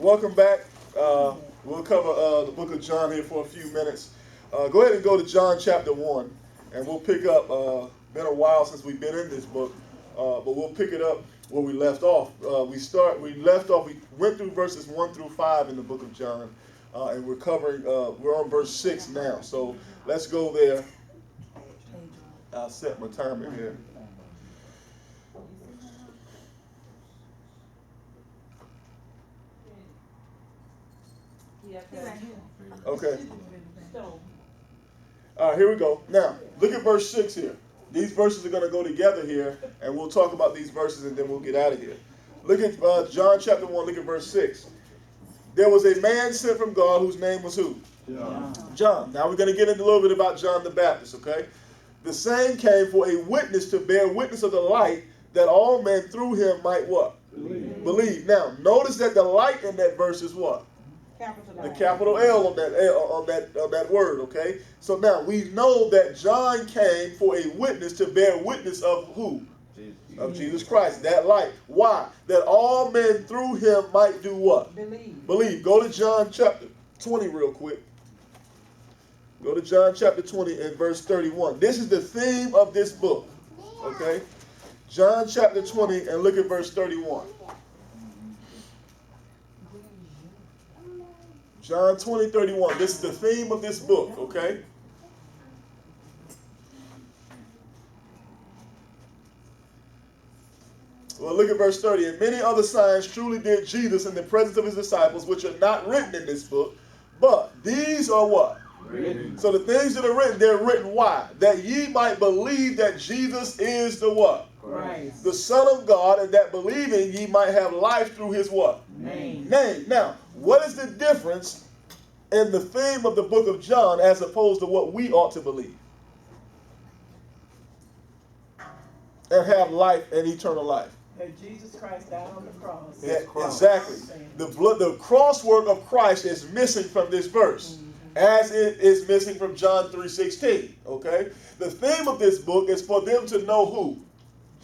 welcome back. We'll cover the book of John here for a few minutes. Go ahead and go to John chapter 1, and we'll pick up. Been a while since we've been in this book, but we'll pick it up where we left off. We went through verses 1 through 5 in the book of John, and we're on verse 6 now. So let's go there. I'll set my timer here. Okay. All right, here we go. Now, look at verse 6 here. These verses are going to go together here, and we'll talk about these verses, and then we'll get out of here. Look at John chapter 1, look at verse 6. There was a man sent from God whose name was who? John. Now we're going to get into a little bit about John the Baptist, okay? The same came for a witness to bear witness of the light, that all men through him might what? Believe. Now, notice that the light in that verse is what? The capital L on that word, okay? So now we know that John came for a witness to bear witness of who? Of Jesus Christ, that light. Why? That all men through him might do what? Believe. Go to John chapter 20 real quick. Go to John chapter 20 and verse 31. This is the theme of this book, okay? John chapter 20 and look at verse 31. John 20, 31. This is the theme of this book, okay? Well, look at verse 30. And many other signs truly did Jesus in the presence of his disciples, which are not written in this book, but these are what? Written. So the things that are written, they're written why? That ye might believe that Jesus is the what? Christ. The Son of God, and that believing ye might have life through his what? Name. Now, what is the difference in the theme of the book of John as opposed to what we ought to believe? And have life and eternal life. That Jesus Christ died on the cross. Exactly. The crosswork of Christ is missing from this verse, as it is missing from John 3:16. Okay? The theme of this book is for them to know who?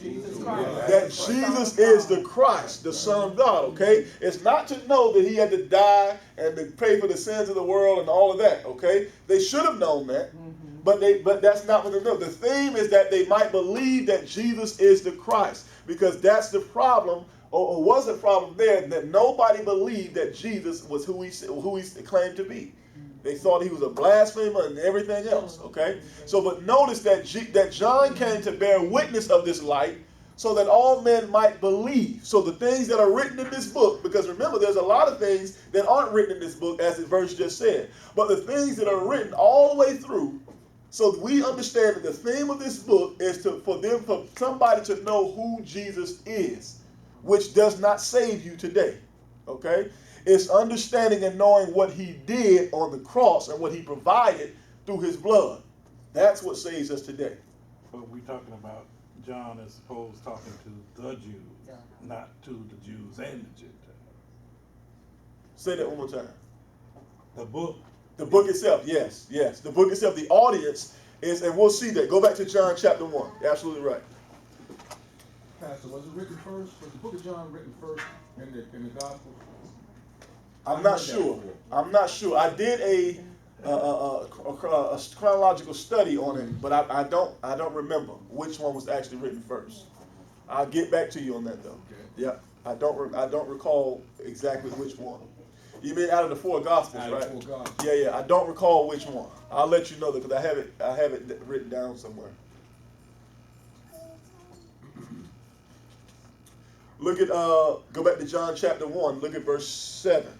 Jesus Christ. That Jesus is the Christ, the Son of God, okay? It's not to know that he had to die and to pay for the sins of the world and all of that, okay? They should have known that, but that's not what they know. The theme is that they might believe that Jesus is the Christ, because that's the problem, or was a problem there, that nobody believed that Jesus was who he claimed to be. They thought he was a blasphemer and everything else, okay? So, but notice that John came to bear witness of this light so that all men might believe. So the things that are written in this book, because remember, there's a lot of things that aren't written in this book, as the verse just said. But the things that are written all the way through, so we understand that the theme of this book is for somebody to know who Jesus is, which does not save you today, okay? It's understanding and knowing what he did on the cross and what he provided through his blood. That's what saves us today. But we're talking about John as opposed talking to the Jews, not to the Jews and the Gentiles. Say that one more time. The book. The book itself, yes. The book itself, the audience is, and we'll see that. Go back to John chapter 1. You're absolutely right. Pastor, was it written first? Was the book of John written first in the gospel? I'm not sure. I did a chronological study on it, but I don't remember which one was actually written first. I'll get back to you on that though. Okay. Yeah, I don't recall exactly which one. You mean out of the four gospels, right? Four gospels. Yeah. I don't recall which one. I'll let you know that because I have it written down somewhere. Look at go back to John chapter 1. Look at verse 7.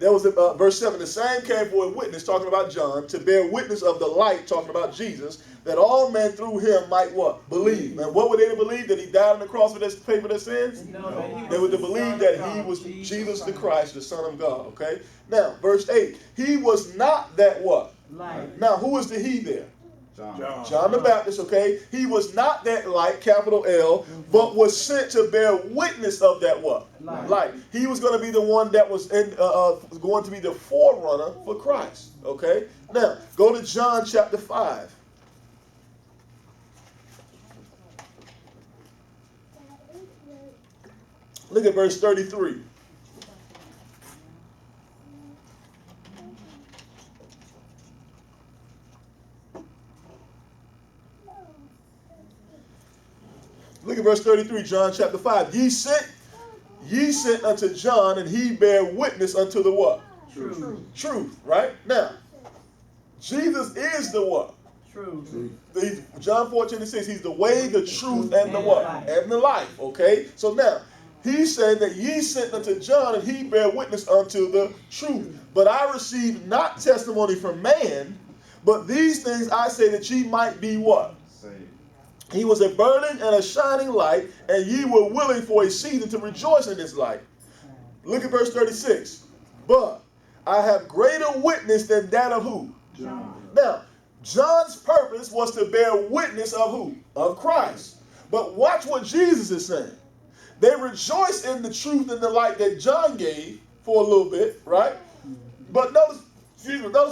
There was verse 7, the same came for a witness, talking about John, to bear witness of the light, talking about Jesus, that all men through him might what? Believe. And what were they to believe? That he died on the cross for pay for their sins? No. They were to believe that he was Jesus the Christ, the Son of God, okay? Now, verse 8, he was not that what? Light. Now, who is the he there? John the Baptist, okay? He was not that light, capital L, but was sent to bear witness of that what? Light. He was going to be the one that was going to be the forerunner for Christ, okay? Now, go to John chapter 5. Look at verse 33. Look at verse 33, John chapter 5. Ye sent unto John, and he bare witness unto the what? Truth. Truth, right? Now, Jesus is the what? Truth. John 14:6, he's the way, the truth, and the what? And the life, okay? So now, he's saying that ye sent unto John, and he bare witness unto the truth. But I received not testimony from man, but these things I say that ye might be what? Saved. He was a burning and a shining light, and ye were willing for a season to rejoice in this light. Look at verse 36. But I have greater witness than that of who? John. Now, John's purpose was to bear witness of who? Of Christ. But watch what Jesus is saying. They rejoice in the truth and the light that John gave for a little bit, right? But notice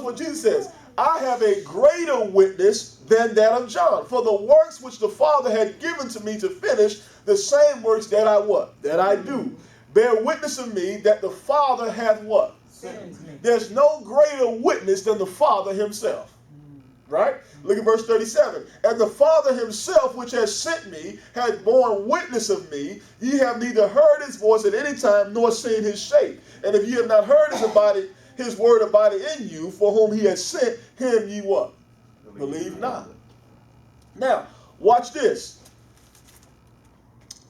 what Jesus says. I have a greater witness than that of John. For the works which the Father had given to me to finish, the same works that I what? That I do. Bear witness of me that the Father hath what? There's no greater witness than the Father himself. Right? Look at verse 37. And the Father himself, which has sent me, hath borne witness of me. Ye have neither heard his voice at any time, nor seen his shape. And if ye have not heard his word abiding in you, for whom he has sent, him ye what? Believe not. Now, watch this.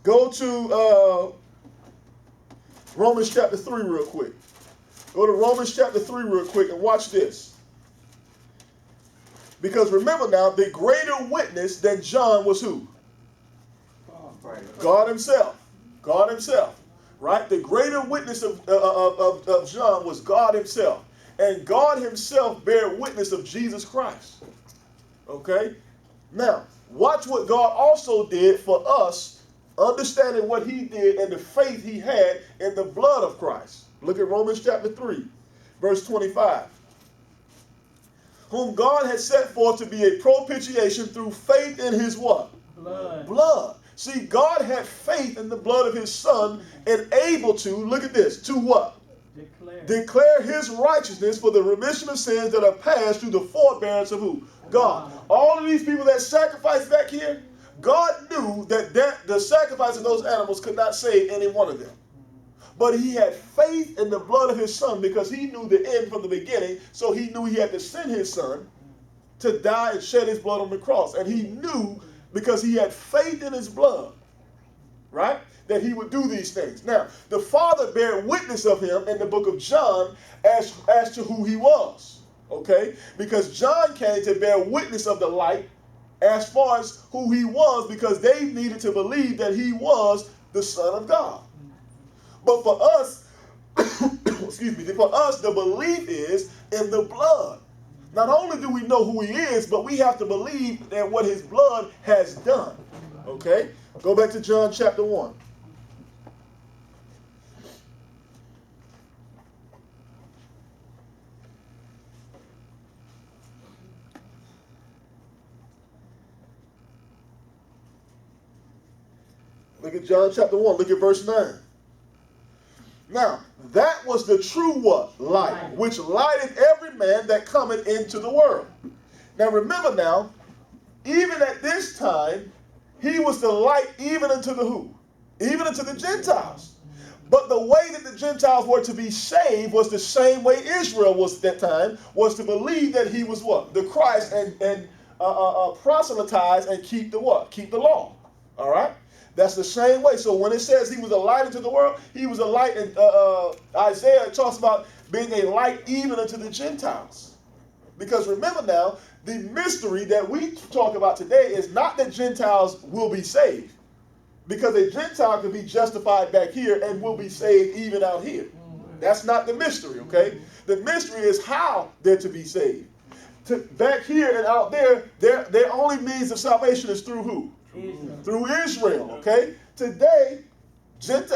Go to Romans chapter 3 real quick. Go to Romans chapter 3 real quick and watch this. Because remember now, the greater witness than John was who? God himself. God himself. Right? The greater witness of John was God himself. And God himself bare witness of Jesus Christ. Okay? Now, watch what God also did for us, understanding what he did and the faith he had in the blood of Christ. Look at Romans chapter 3, verse 25. Whom God has set forth to be a propitiation through faith in his what? Blood. See, God had faith in the blood of his son and able to, look at this, to what? Declare his righteousness for the remission of sins that are passed through the forbearance of who? God. All of these people that sacrificed back here, God knew that the sacrifice of those animals could not save any one of them. But he had faith in the blood of his son because he knew the end from the beginning. So he knew he had to send his son to die and shed his blood on the cross. And he knew, because he had faith in his blood, right, that he would do these things. Now, the Father bare witness of him in the book of John as to who he was. Okay? Because John came to bear witness of the light as far as who he was, because they needed to believe that he was the Son of God. But for us, excuse me, for us, the belief is in the blood. Not only do we know who he is, but we have to believe in what his blood has done. Okay? Go back to John chapter 1. Look at John chapter 1. Look at verse 9. Now, that was the true what? Light, which lighted every man that cometh into the world. Now, remember now, even at this time, he was the light even unto the who? Even unto the Gentiles. But the way that the Gentiles were to be saved was the same way Israel was at that time, was to believe that he was what? The Christ, and proselytize and keep the what? Keep the law. All right? That's the same way. So when it says he was a light unto the world, he was a light. And Isaiah talks about being a light even unto the Gentiles. Because remember now, the mystery that we talk about today is not that Gentiles will be saved. Because a Gentile can be justified back here and will be saved even out here. That's not the mystery, okay? The mystery is how they're to be saved. Back here and out there, their only means of salvation is through who? Israel. Through Israel, okay? Today,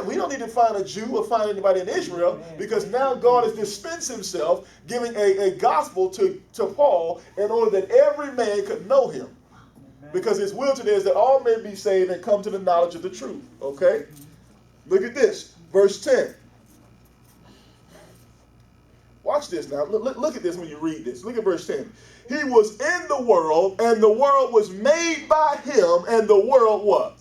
we don't need to find a Jew or find anybody in Israel, because now God has dispensed himself, giving a gospel to Paul in order that every man could know him. Because his will today is that all men be saved and come to the knowledge of the truth, okay? Look at this, verse 10. Watch this now. Look at this when you read this. Look at verse 10. He was in the world, and the world was made by him, and the world what?